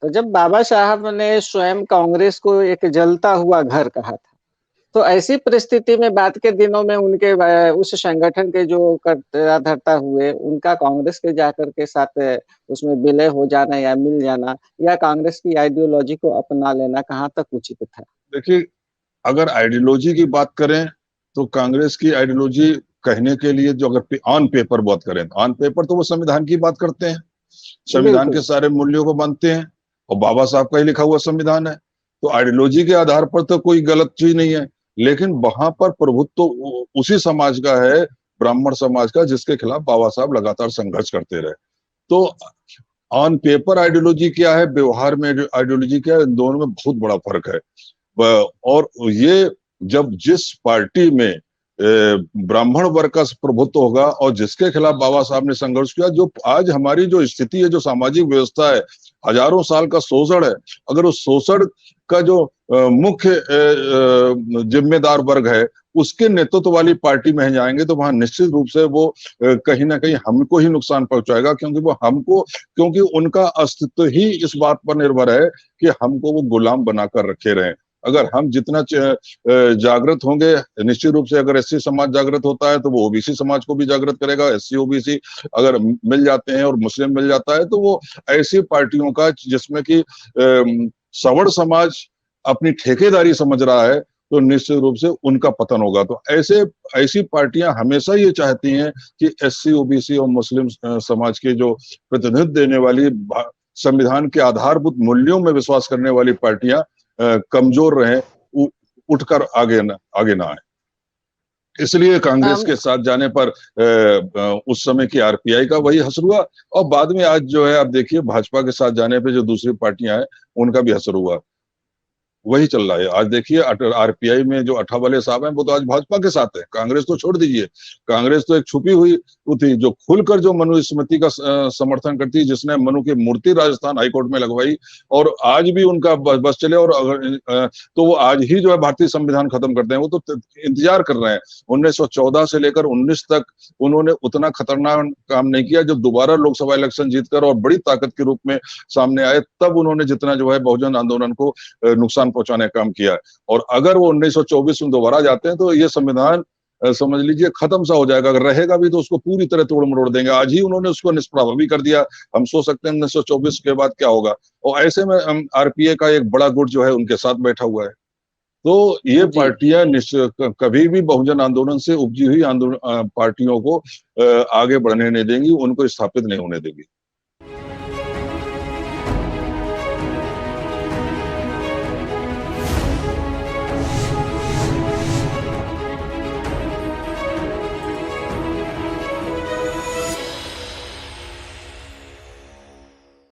तो जब बाबा साहब ने स्वयं कांग्रेस को एक जलता हुआ घर कहा था, तो ऐसी परिस्थिति में बाद के दिनों में उनके उस संगठन के जो कर्ता-धर्ता हुए, उनका कांग्रेस के जाकर के साथ उसमें विलय हो जाना या मिल जाना या कांग्रेस की आइडियोलॉजी को अपना लेना कहाँ तक उचित था? देखिए, अगर आइडियोलॉजी की बात करें तो कांग्रेस की आइडियोलॉजी कहने के लिए जो अगर ऑन पेपर बात करें, ऑन पेपर तो वो संविधान की बात करते हैं, संविधान के बिल्कुल। सारे मूल्यों को मानते हैं और बाबा साहब का ही लिखा हुआ संविधान है। तो आइडियोलॉजी के आधार पर तो कोई गलत चीज नहीं है, लेकिन वहां पर प्रभुत्व तो उसी समाज का है, ब्राह्मण समाज का, जिसके खिलाफ बाबा साहब लगातार संघर्ष करते रहे। तो ऑन पेपर आइडियोलॉजी क्या है, व्यवहार में आइडियोलॉजी क्या है, इन दोनों में बहुत बड़ा फर्क है। और ये जब जिस पार्टी में ब्राह्मण वर्ग का प्रभुत्व होगा और जिसके खिलाफ बाबा साहब ने संघर्ष किया, जो आज हमारी जो स्थिति है, जो सामाजिक व्यवस्था है, हजारों साल का शोषण है, अगर उस शोषण का जो मुख्य जिम्मेदार वर्ग है उसके नेतृत्व वाली पार्टी में जाएंगे तो वहां निश्चित रूप से वो कहीं ना कहीं हमको ही नुकसान पहुंचाएगा, क्योंकि उनका अस्तित्व ही इस बात पर निर्भर है कि हमको वो गुलाम बनाकर रखे रहे। अगर हम जितना जागृत होंगे, निश्चित रूप से अगर एससी समाज जागृत होता है तो वो ओबीसी समाज को भी जागृत करेगा। एससी ओबीसी अगर मिल जाते हैं और मुस्लिम मिल जाता है तो वो ऐसी पार्टियों का जिसमें कि सवर्ण समाज अपनी ठेकेदारी समझ रहा है तो निश्चित रूप से उनका पतन होगा। तो ऐसी पार्टियां हमेशा ये चाहती हैं कि एससी ओबीसी और मुस्लिम समाज के जो प्रतिनिधित्व देने वाली संविधान के आधारभूत मूल्यों में विश्वास करने वाली पार्टियां कमजोर रहे, उठकर आगे ना आए। इसलिए कांग्रेस के साथ जाने पर उस समय की आरपीआई का वही असर हुआ और बाद में आज जो है आप देखिए भाजपा के साथ जाने पे जो दूसरी पार्टियां हैं उनका भी असर हुआ, वही चल रहा है। आज देखिए आरपीआई में जो अठावले साहब हैं वो तो आज भाजपा के साथ है, कांग्रेस तो छोड़ दीजिए। कांग्रेस तो एक छुपी हुई थी जो खुलकर जो मनु स्मृति का समर्थन करती है, जिसने मनु की मूर्ति राजस्थान हाईकोर्ट में लगवाई और आज भी उनका बस चले। और अगर तो वो आज ही जो है भारतीय संविधान खत्म करते हैं, वो तो इंतजार कर रहे हैं। 1914 से लेकर 19 तक उन्होंने उतना खतरनाक काम नहीं किया। जब दोबारा लोकसभा इलेक्शन जीतकर और बड़ी ताकत के रूप में सामने आए तब उन्होंने जितना जो है बहुजन आंदोलन को नुकसान पहुंचाने का काम किया है। और अगर वो 1924 में दोबारा जाते हैं तो ये संविधान समझ लीजिए खत्म सा हो जाएगा। अगर रहेगा भी तो उसको पूरी तरह तोड़ मरोड़ देंगे। आज ही उन्होंने उसको निष्प्रभावी कर दिया, हम सोच सकते हैं 1924 के बाद क्या होगा। और ऐसे में आरपीए का एक बड़ा गुट जो है उनके साथ बैठा हुआ है। तो ये पार्टियां कभी भी बहुजन आंदोलन से उपजी हुई आंदोलन पार्टियों को आगे बढ़ने नहीं देंगी, उनको स्थापित नहीं होने देंगी।